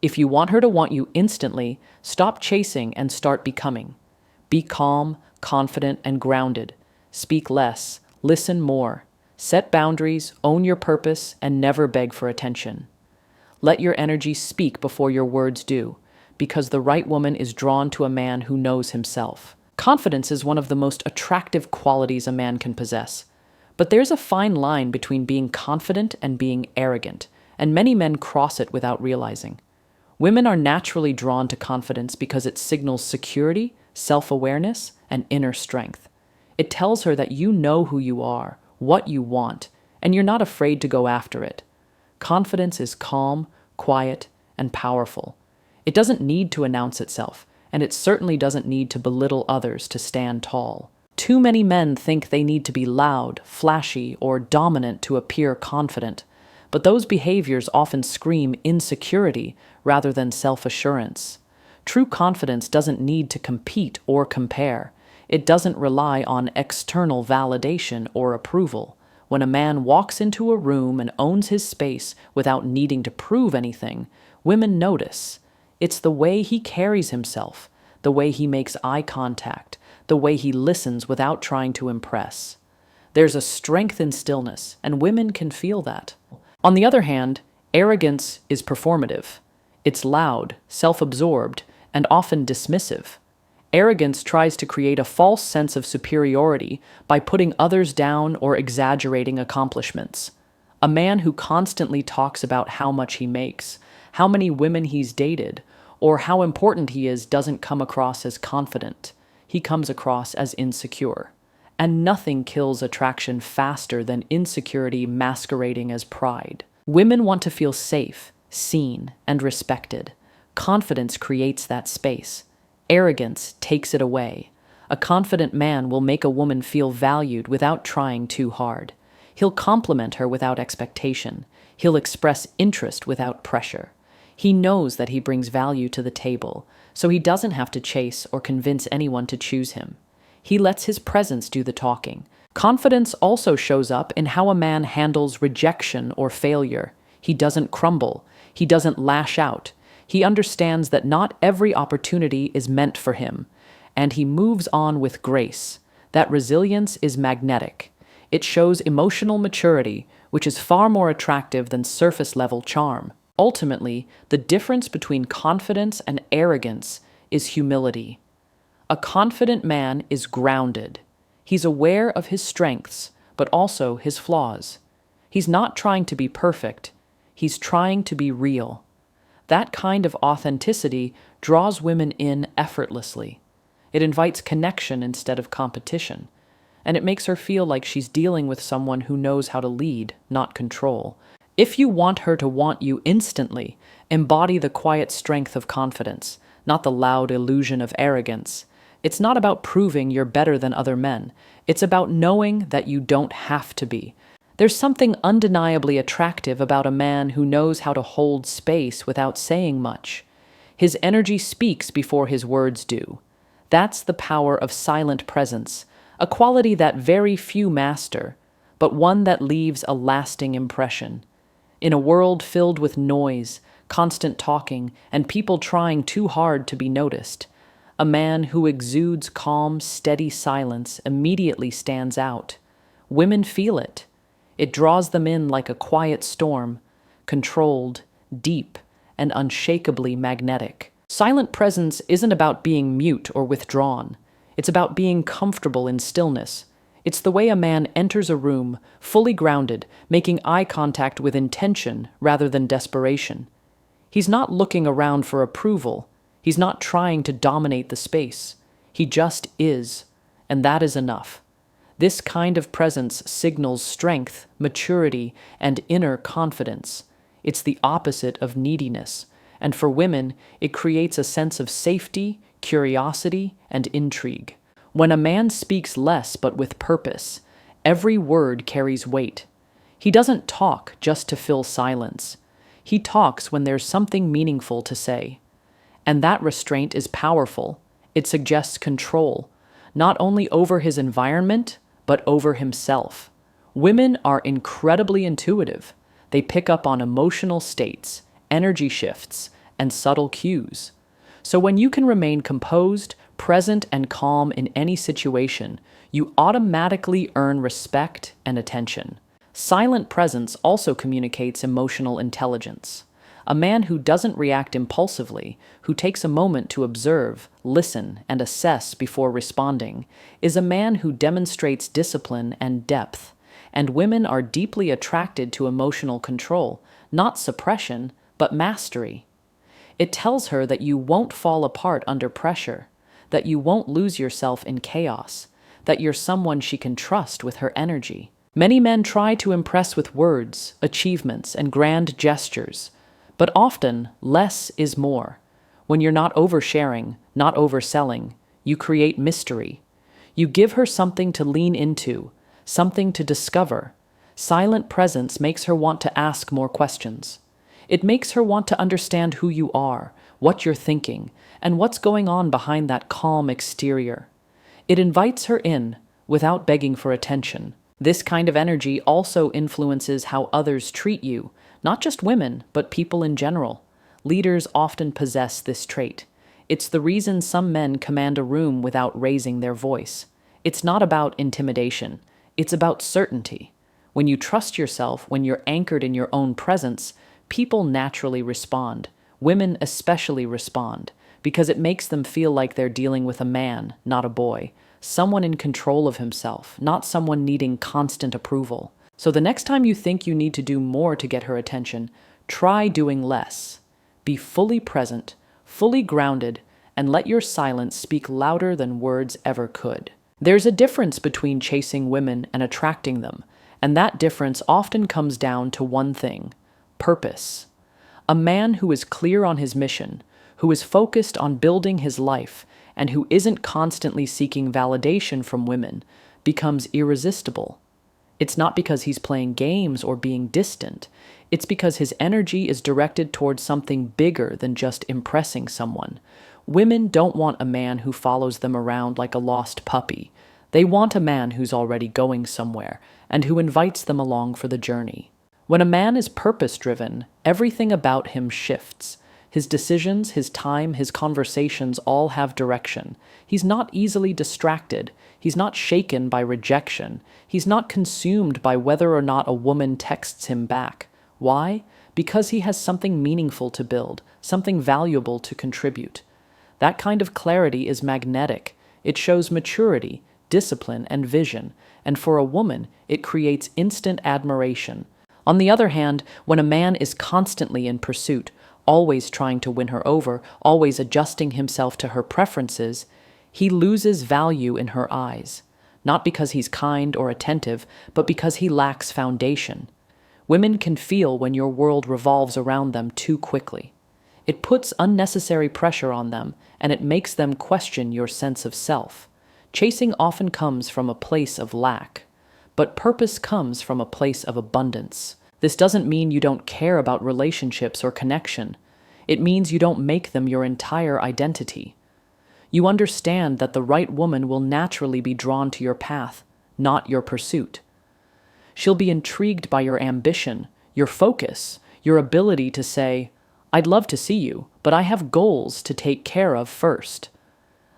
If you want her to want you instantly, stop chasing and start becoming. Be calm, confident, and grounded. Speak less, listen more. Set boundaries, own your purpose, and never beg for attention. Let your energy speak before your words do, because the right woman is drawn to a man who knows himself. Confidence is one of the most attractive qualities a man can possess. But there's a fine line between being confident and being arrogant, and many men cross it without realizing. Women are naturally drawn to confidence because it signals security, self-awareness, and inner strength. It tells her that you know who you are, what you want, and you're not afraid to go after it. Confidence is calm, quiet, and powerful. It doesn't need to announce itself, and it certainly doesn't need to belittle others to stand tall. Too many men think they need to be loud, flashy, or dominant to appear confident, but those behaviors often scream insecurity rather than self-assurance. True confidence doesn't need to compete or compare. It doesn't rely on external validation or approval. When a man walks into a room and owns his space without needing to prove anything, women notice. It's the way he carries himself, the way he makes eye contact, the way he listens without trying to impress. There's a strength in stillness, and women can feel that. On the other hand, arrogance is performative. It's loud, self-absorbed, and often dismissive. Arrogance tries to create a false sense of superiority by putting others down or exaggerating accomplishments. A man who constantly talks about how much he makes, how many women he's dated, or how important he is doesn't come across as confident. He comes across as insecure. And nothing kills attraction faster than insecurity masquerading as pride. Women want to feel safe, seen, and respected. Confidence creates that space. Arrogance takes it away. A confident man will make a woman feel valued without trying too hard. He'll compliment her without expectation. He'll express interest without pressure. He knows that he brings value to the table, so he doesn't have to chase or convince anyone to choose him. He lets his presence do the talking. Confidence also shows up in how a man handles rejection or failure. He doesn't crumble. He doesn't lash out. He understands that not every opportunity is meant for him, and he moves on with grace. That resilience is magnetic. It shows emotional maturity, which is far more attractive than surface-level charm. Ultimately, the difference between confidence and arrogance is humility. A confident man is grounded. He's aware of his strengths, but also his flaws. He's not trying to be perfect. He's trying to be real. That kind of authenticity draws women in effortlessly. It invites connection instead of competition, and it makes her feel like she's dealing with someone who knows how to lead, not control. If you want her to want you instantly, embody the quiet strength of confidence, not the loud illusion of arrogance. It's not about proving you're better than other men. It's about knowing that you don't have to be. There's something undeniably attractive about a man who knows how to hold space without saying much. His energy speaks before his words do. That's the power of silent presence, a quality that very few master, but one that leaves a lasting impression. In a world filled with noise, constant talking, and people trying too hard to be noticed, a man who exudes calm, steady silence immediately stands out. Women feel it. It draws them in like a quiet storm, controlled, deep, and unshakably magnetic. Silent presence isn't about being mute or withdrawn. It's about being comfortable in stillness. It's the way a man enters a room, fully grounded, making eye contact with intention rather than desperation. He's not looking around for approval. He's not trying to dominate the space. He just is, and that is enough. This kind of presence signals strength, maturity, and inner confidence. It's the opposite of neediness, and for women, it creates a sense of safety, curiosity, and intrigue. When a man speaks less but with purpose, every word carries weight. He doesn't talk just to fill silence. He talks when there's something meaningful to say. And that restraint is powerful. It suggests control, not only over his environment, but over himself. Women are incredibly intuitive. They pick up on emotional states, energy shifts, and subtle cues. So when you can remain composed, present, and calm in any situation, you automatically earn respect and attention. Silent presence also communicates emotional intelligence. A man who doesn't react impulsively, who takes a moment to observe, listen, and assess before responding, is a man who demonstrates discipline and depth. And women are deeply attracted to emotional control, not suppression, but mastery. It tells her that you won't fall apart under pressure, that you won't lose yourself in chaos, that you're someone she can trust with her energy. Many men try to impress with words, achievements, and grand gestures, but often less is more. When you're not oversharing, not overselling, you create mystery. You give her something to lean into, something to discover. Silent presence makes her want to ask more questions. It makes her want to understand who you are, what you're thinking, and what's going on behind that calm exterior. It invites her in, without begging for attention. This kind of energy also influences how others treat you, not just women, but people in general. Leaders often possess this trait. It's the reason some men command a room without raising their voice. It's not about intimidation. It's about certainty. When you trust yourself, when you're anchored in your own presence, people naturally respond. Women especially respond, because it makes them feel like they're dealing with a man, not a boy. Someone in control of himself, not someone needing constant approval. So the next time you think you need to do more to get her attention, try doing less. Be fully present, fully grounded, and let your silence speak louder than words ever could. There's a difference between chasing women and attracting them, and that difference often comes down to one thing: purpose. A man who is clear on his mission, who is focused on building his life, and who isn't constantly seeking validation from women, becomes irresistible. It's not because he's playing games or being distant. It's because his energy is directed towards something bigger than just impressing someone. Women don't want a man who follows them around like a lost puppy. They want a man who's already going somewhere and who invites them along for the journey. When a man is purpose-driven, everything about him shifts. His decisions, his time, his conversations all have direction. He's not easily distracted. He's not shaken by rejection. He's not consumed by whether or not a woman texts him back. Why? Because he has something meaningful to build, something valuable to contribute. That kind of clarity is magnetic. It shows maturity, discipline, and vision, and for a woman, it creates instant admiration. On the other hand, when a man is constantly in pursuit, always trying to win her over, always adjusting himself to her preferences, he loses value in her eyes, not because he's kind or attentive, but because he lacks foundation. Women can feel when your world revolves around them too quickly. It puts unnecessary pressure on them, and it makes them question your sense of self. Chasing often comes from a place of lack, but purpose comes from a place of abundance. This doesn't mean you don't care about relationships or connection. It means you don't make them your entire identity. You understand that the right woman will naturally be drawn to your path, not your pursuit. She'll be intrigued by your ambition, your focus, your ability to say, "I'd love to see you, but I have goals to take care of first."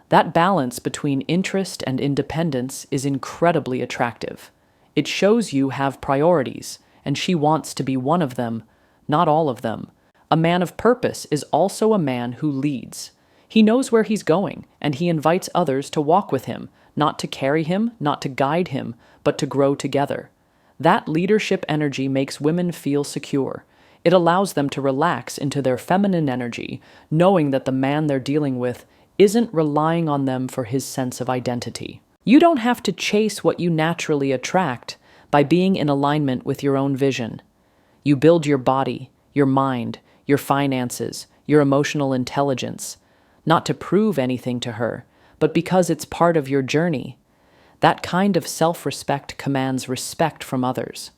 That balance between interest and independence is incredibly attractive. It shows you have priorities, and she wants to be one of them, not all of them. A man of purpose is also a man who leads. He knows where he's going, and he invites others to walk with him, not to carry him, not to guide him, but to grow together. That leadership energy makes women feel secure. It allows them to relax into their feminine energy, knowing that the man they're dealing with isn't relying on them for his sense of identity. You don't have to chase what you naturally attract by being in alignment with your own vision. You build your body, your mind, your finances, your emotional intelligence, not to prove anything to her, but because it's part of your journey. That kind of self-respect commands respect from others.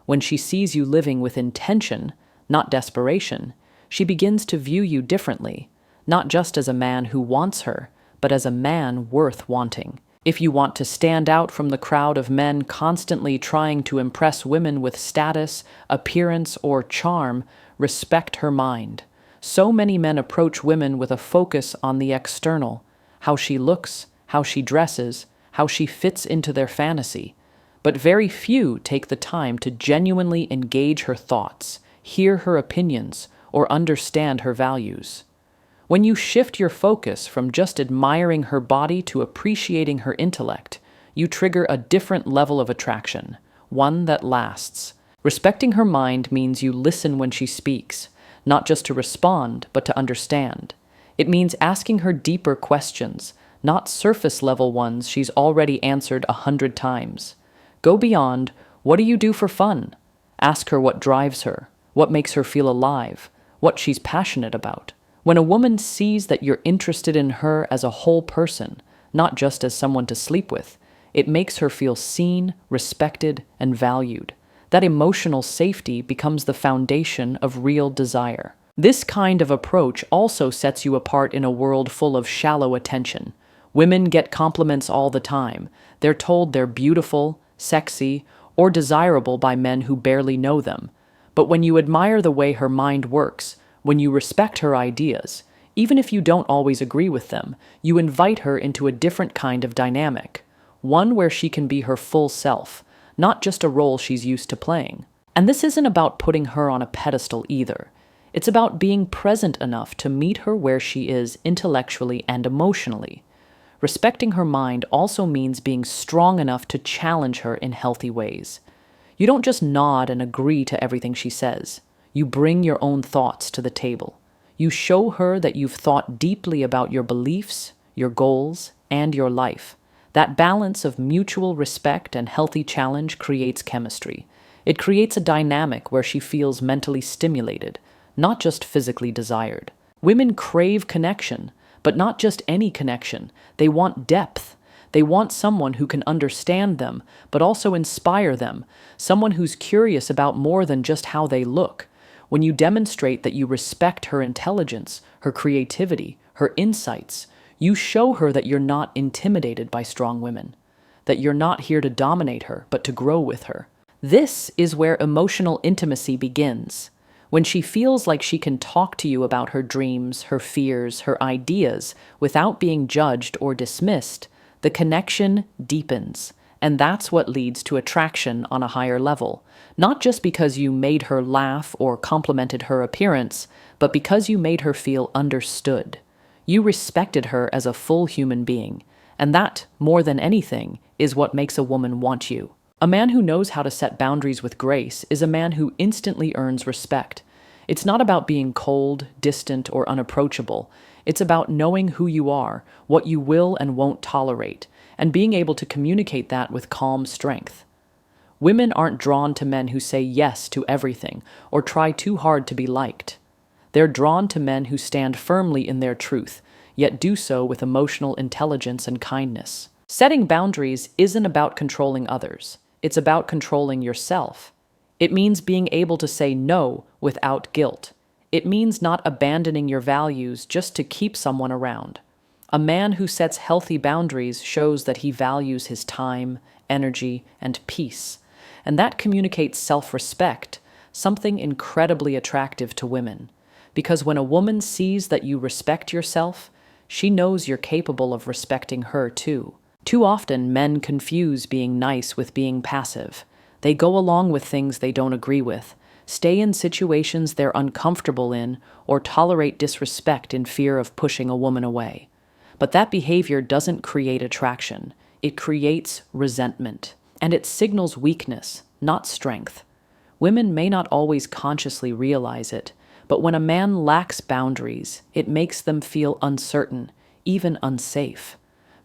When she sees you living with intention, not desperation, she begins to view you differently, not just as a man who wants her, but as a man worth wanting. If you want to stand out from the crowd of men constantly trying to impress women with status, appearance, or charm, respect her mind. So many men approach women with a focus on the external, how she looks, how she dresses, how she fits into their fantasy. But very few take the time to genuinely engage her thoughts, hear her opinions, or understand her values. When you shift your focus from just admiring her body to appreciating her intellect, you trigger a different level of attraction, one that lasts. Respecting her mind means you listen when she speaks, not just to respond, but to understand. It means asking her deeper questions, not surface-level ones she's already answered 100 times. Go beyond, what do you do for fun? Ask her what drives her, what makes her feel alive, what she's passionate about. When a woman sees that you're interested in her as a whole person, not just as someone to sleep with, it makes her feel seen, respected, and valued. That emotional safety becomes the foundation of real desire. This kind of approach also sets you apart in a world full of shallow attention. Women get compliments all the time. They're told they're beautiful, sexy, or desirable by men who barely know them. But when you admire the way her mind works, when you respect her ideas, even if you don't always agree with them, you invite her into a different kind of dynamic, one where she can be her full self, not just a role she's used to playing. And this isn't about putting her on a pedestal either. It's about being present enough to meet her where she is intellectually and emotionally. Respecting her mind also means being strong enough to challenge her in healthy ways. You don't just nod and agree to everything she says. You bring your own thoughts to the table. You show her that you've thought deeply about your beliefs, your goals, and your life. That balance of mutual respect and healthy challenge creates chemistry. It creates a dynamic where she feels mentally stimulated, not just physically desired. Women crave connection, but not just any connection. They want depth. They want someone who can understand them, but also inspire them, someone who's curious about more than just how they look. When you demonstrate that you respect her intelligence, her creativity, her insights, you show her that you're not intimidated by strong women, that you're not here to dominate her, but to grow with her. This is where emotional intimacy begins. When she feels like she can talk to you about her dreams, her fears, her ideas, without being judged or dismissed, the connection deepens. And that's what leads to attraction on a higher level. Not just because you made her laugh or complimented her appearance, but because you made her feel understood. You respected her as a full human being, and that, more than anything, is what makes a woman want you. A man who knows how to set boundaries with grace is a man who instantly earns respect. It's not about being cold, distant, or unapproachable. It's about knowing who you are, what you will and won't tolerate, and being able to communicate that with calm strength. Women aren't drawn to men who say yes to everything or try too hard to be liked. They're drawn to men who stand firmly in their truth, yet do so with emotional intelligence and kindness. Setting boundaries isn't about controlling others. It's about controlling yourself. It means being able to say no without guilt. It means not abandoning your values just to keep someone around. A man who sets healthy boundaries shows that he values his time, energy, and peace. And that communicates self-respect, something incredibly attractive to women. Because when a woman sees that you respect yourself, she knows you're capable of respecting her too. Too often, men confuse being nice with being passive. They go along with things they don't agree with, stay in situations they're uncomfortable in, or tolerate disrespect in fear of pushing a woman away. But that behavior doesn't create attraction. It creates resentment, and it signals weakness, not strength. Women may not always consciously realize it, but when a man lacks boundaries, it makes them feel uncertain, even unsafe.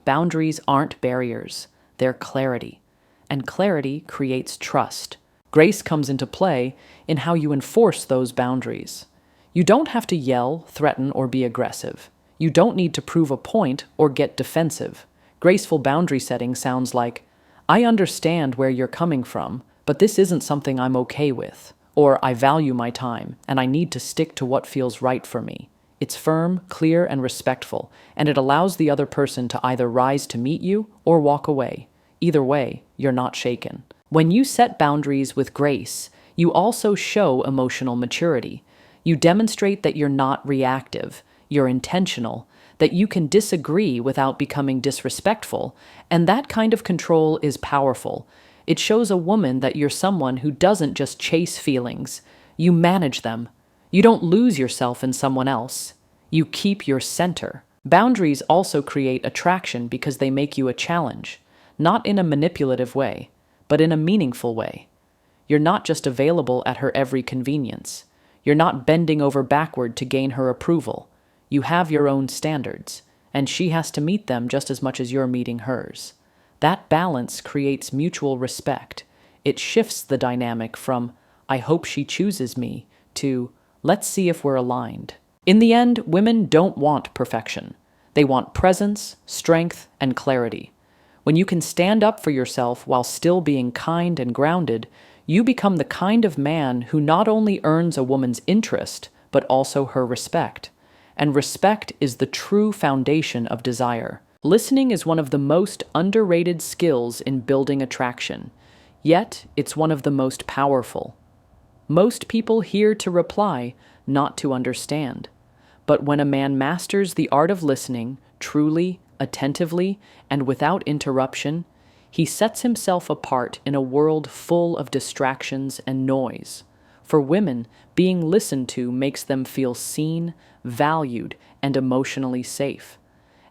Boundaries aren't barriers, they're clarity. And clarity creates trust. Grace comes into play in how you enforce those boundaries. You don't have to yell, threaten, or be aggressive. You don't need to prove a point or get defensive. Graceful boundary setting sounds like, I understand where you're coming from, but this isn't something I'm okay with. Or I value my time, and I need to stick to what feels right for me. It's firm, clear, and respectful, and it allows the other person to either rise to meet you or walk away. Either way, you're not shaken. When you set boundaries with grace, you also show emotional maturity. You demonstrate that you're not reactive, you're intentional, that you can disagree without becoming disrespectful, and that kind of control is powerful. It shows a woman that you're someone who doesn't just chase feelings, you manage them. You don't lose yourself in someone else. You keep your center. Boundaries also create attraction because they make you a challenge, not in a manipulative way, but in a meaningful way. You're not just available at her every convenience. You're not bending over backward to gain her approval. You have your own standards, and she has to meet them just as much as you're meeting hers. That balance creates mutual respect. It shifts the dynamic from, I hope she chooses me, to, let's see if we're aligned. In the end, women don't want perfection. They want presence, strength, and clarity. When you can stand up for yourself while still being kind and grounded, you become the kind of man who not only earns a woman's interest, but also her respect. And respect is the true foundation of desire. Listening is one of the most underrated skills in building attraction, yet it's one of the most powerful. Most people hear to reply, not to understand. But when a man masters the art of listening, truly, attentively, and without interruption, he sets himself apart in a world full of distractions and noise. For women, being listened to makes them feel seen, valued, and emotionally safe.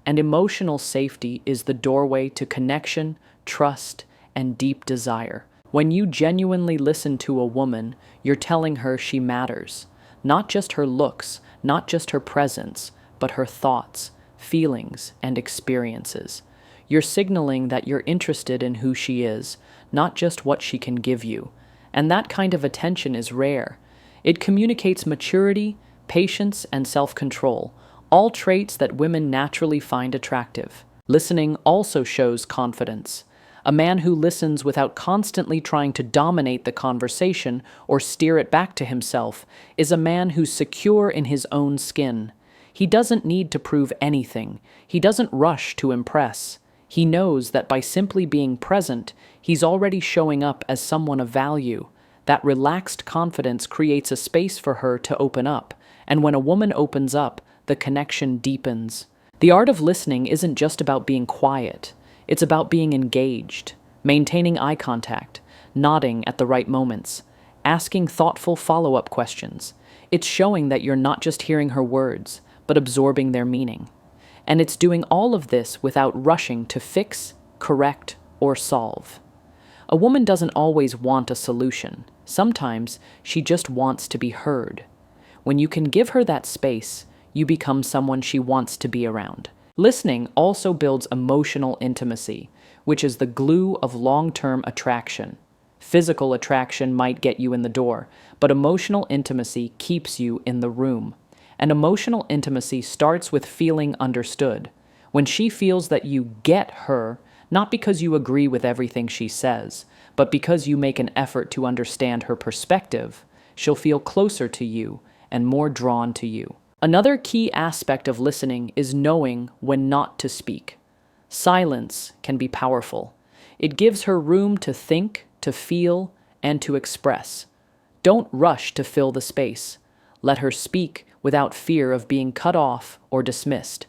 And emotional safety is the doorway to connection, trust, and deep desire. When you genuinely listen to a woman, you're telling her she matters. Not just her looks, not just her presence, but her thoughts, feelings, and experiences. You're signaling that you're interested in who she is, not just what she can give you. And that kind of attention is rare. It communicates maturity, patience, and self-control, all traits that women naturally find attractive. Listening also shows confidence. A man who listens without constantly trying to dominate the conversation or steer it back to himself is a man who's secure in his own skin. He doesn't need to prove anything. He doesn't rush to impress. He knows that by simply being present, he's already showing up as someone of value. That relaxed confidence creates a space for her to open up, and when a woman opens up, the connection deepens. The art of listening isn't just about being quiet. It's about being engaged, maintaining eye contact, nodding at the right moments, asking thoughtful follow-up questions. It's showing that you're not just hearing her words, but absorbing their meaning. And it's doing all of this without rushing to fix, correct, or solve. A woman doesn't always want a solution. Sometimes she just wants to be heard. When you can give her that space, you become someone she wants to be around. Listening also builds emotional intimacy, which is the glue of long-term attraction. Physical attraction might get you in the door, but emotional intimacy keeps you in the room. And emotional intimacy starts with feeling understood. When she feels that you get her, not because you agree with everything she says, but because you make an effort to understand her perspective, she'll feel closer to you and more drawn to you. Another key aspect of listening is knowing when not to speak. Silence can be powerful. It gives her room to think, to feel, and to express. Don't rush to fill the space. Let her speak without fear of being cut off or dismissed.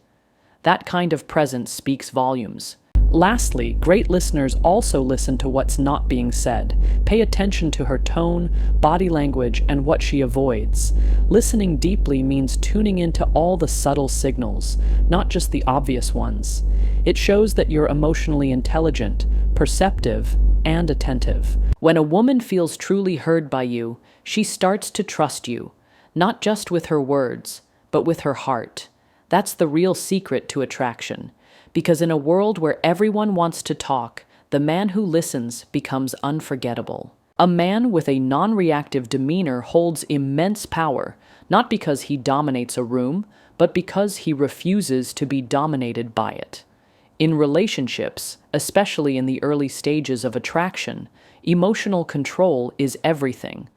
That kind of presence speaks volumes. Lastly, great listeners also listen to what's not being said. Pay attention to her tone, body language, and what she avoids. Listening deeply means tuning into all the subtle signals, not just the obvious ones. It shows that you're emotionally intelligent, perceptive, and attentive. When a woman feels truly heard by you, she starts to trust you, not just with her words, but with her heart. That's the real secret to attraction. Because in a world where everyone wants to talk, the man who listens becomes unforgettable. A man with a non-reactive demeanor holds immense power, not because he dominates a room, but because he refuses to be dominated by it. In relationships, especially in the early stages of attraction, emotional control is everything.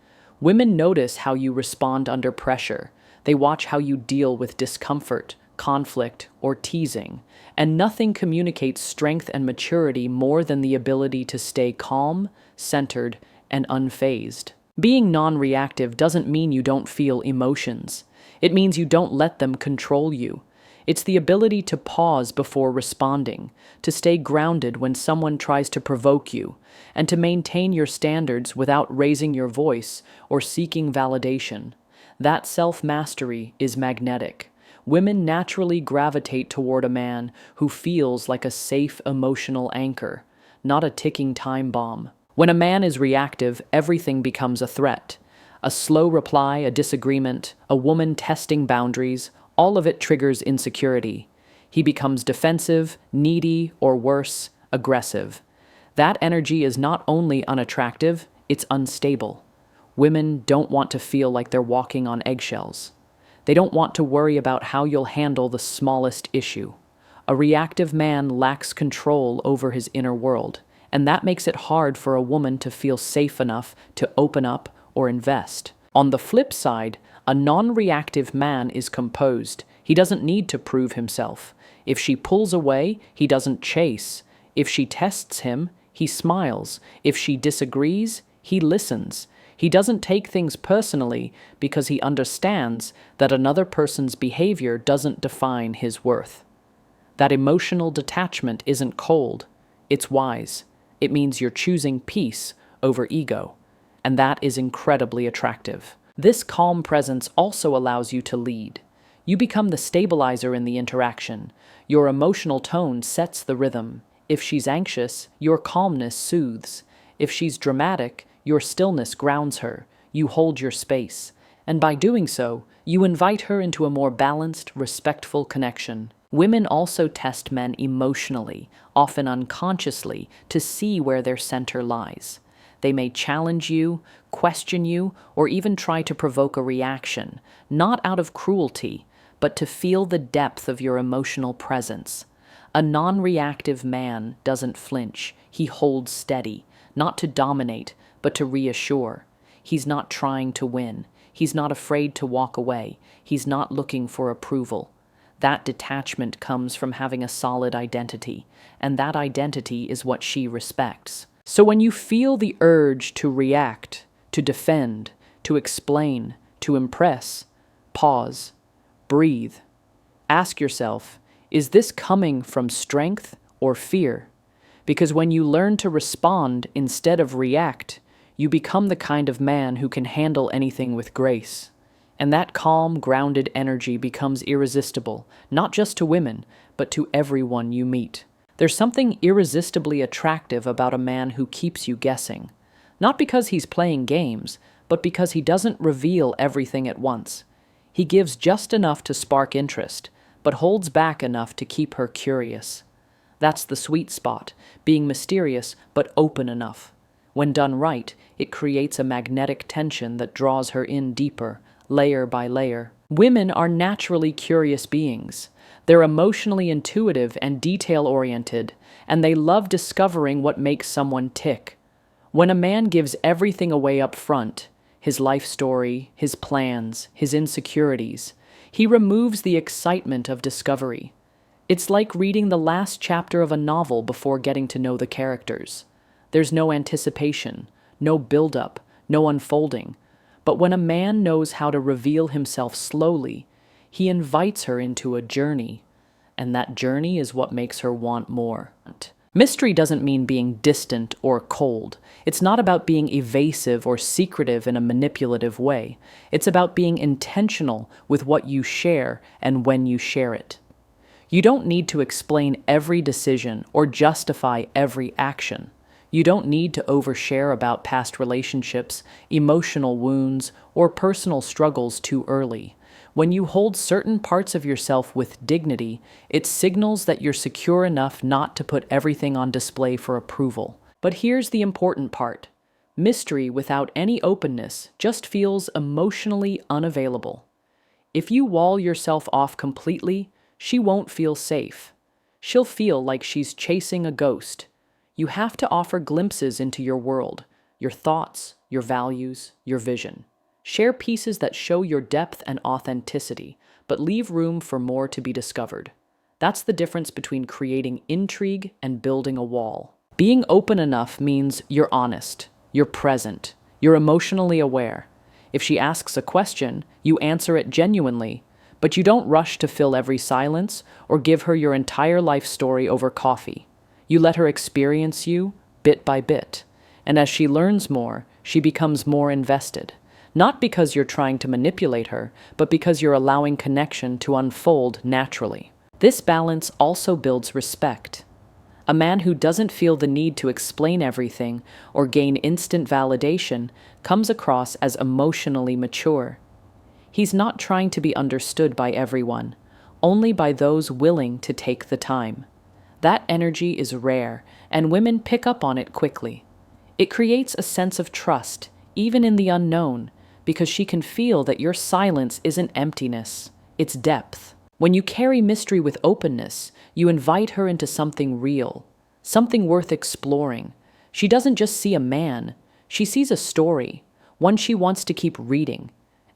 Women notice how you respond under pressure. They watch how you deal with discomfort, conflict, or teasing, and nothing communicates strength and maturity more than the ability to stay calm, centered, and unfazed. Being non-reactive doesn't mean you don't feel emotions. It means you don't let them control you. It's the ability to pause before responding, to stay grounded when someone tries to provoke you, and to maintain your standards without raising your voice or seeking validation. That self-mastery is magnetic. Women naturally gravitate toward a man who feels like a safe emotional anchor, not a ticking time bomb. When a man is reactive, everything becomes a threat. A slow reply, a disagreement, a woman testing boundaries, all of it triggers insecurity. He becomes defensive, needy, or worse, aggressive. That energy is not only unattractive, it's unstable. Women don't want to feel like they're walking on eggshells. They don't want to worry about how you'll handle the smallest issue. A reactive man lacks control over his inner world, and that makes it hard for a woman to feel safe enough to open up or invest. On the flip side, a non-reactive man is composed. He doesn't need to prove himself. If she pulls away, he doesn't chase. If she tests him, he smiles. If she disagrees, he listens. He doesn't take things personally because he understands that another person's behavior doesn't define his worth. That emotional detachment isn't cold, it's wise. It means you're choosing peace over ego, and that is incredibly attractive. This calm presence also allows you to lead. You become the stabilizer in the interaction. Your emotional tone sets the rhythm. If she's anxious, your calmness soothes. If she's dramatic, your stillness grounds her. You hold your space. And by doing so, you invite her into a more balanced, respectful connection. Women also test men emotionally, often unconsciously, to see where their center lies. They may challenge you, question you, or even try to provoke a reaction, not out of cruelty, but to feel the depth of your emotional presence. A non-reactive man doesn't flinch. He holds steady, not to dominate, but to reassure. He's not trying to win. He's not afraid to walk away. He's not looking for approval. That detachment comes from having a solid identity, and that identity is what she respects. So when you feel the urge to react, to defend, to explain, to impress, pause, breathe. Ask yourself, is this coming from strength or fear? Because when you learn to respond instead of react, you become the kind of man who can handle anything with grace. And that calm, grounded energy becomes irresistible, not just to women, but to everyone you meet. There's something irresistibly attractive about a man who keeps you guessing. Not because he's playing games, but because he doesn't reveal everything at once. He gives just enough to spark interest, but holds back enough to keep her curious. That's the sweet spot, being mysterious but open enough. When done right, it creates a magnetic tension that draws her in deeper, layer by layer. Women are naturally curious beings. They're emotionally intuitive and detail-oriented, and they love discovering what makes someone tick. When a man gives everything away up front, his life story, his plans, his insecurities, he removes the excitement of discovery. It's like reading the last chapter of a novel before getting to know the characters. There's no anticipation, no build-up, no unfolding. But when a man knows how to reveal himself slowly, he invites her into a journey, and that journey is what makes her want more. Mystery doesn't mean being distant or cold. It's not about being evasive or secretive in a manipulative way. It's about being intentional with what you share and when you share it. You don't need to explain every decision or justify every action. You don't need to overshare about past relationships, emotional wounds, or personal struggles too early. When you hold certain parts of yourself with dignity, it signals that you're secure enough not to put everything on display for approval. But here's the important part. Mystery without any openness just feels emotionally unavailable. If you wall yourself off completely, she won't feel safe. She'll feel like she's chasing a ghost. You have to offer glimpses into your world, your thoughts, your values, your vision. Share pieces that show your depth and authenticity, but leave room for more to be discovered. That's the difference between creating intrigue and building a wall. Being open enough means you're honest, you're present, You're emotionally aware. If she asks a question, you answer it genuinely, but you don't rush to fill every silence or give her your entire life story over coffee. You let her experience you bit by bit, and as she learns more, she becomes more invested. Not because you're trying to manipulate her, but because you're allowing connection to unfold naturally. This balance also builds respect. A man who doesn't feel the need to explain everything or gain instant validation comes across as emotionally mature. He's not trying to be understood by everyone, only by those willing to take the time. That energy is rare, and women pick up on it quickly. It creates a sense of trust, even in the unknown, because she can feel that your silence isn't emptiness, it's depth. When you carry mystery with openness, you invite her into something real, something worth exploring. She doesn't just see a man, she sees a story, one she wants to keep reading.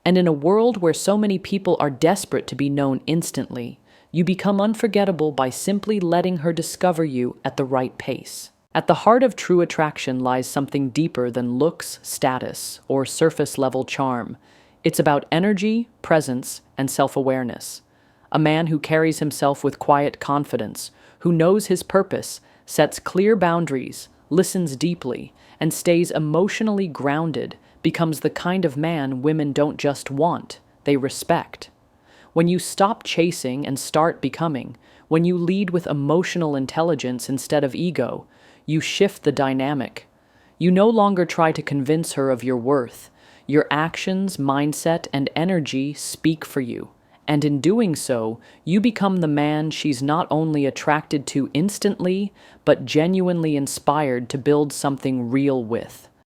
And in a world where so many people are desperate to be known instantly, you become unforgettable by simply letting her discover you at the right pace. At the heart of true attraction lies something deeper than looks, status, or surface-level charm. It's about energy, presence, and self-awareness. A man who carries himself with quiet confidence, who knows his purpose, sets clear boundaries, listens deeply, and stays emotionally grounded becomes the kind of man women don't just want, they respect. When you stop chasing and start becoming, when you lead with emotional intelligence instead of ego, you shift the dynamic. You no longer try to convince her of your worth. Your actions, mindset, and energy speak for you. And in doing so, you become the man she's not only attracted to instantly, but genuinely inspired to build something real with.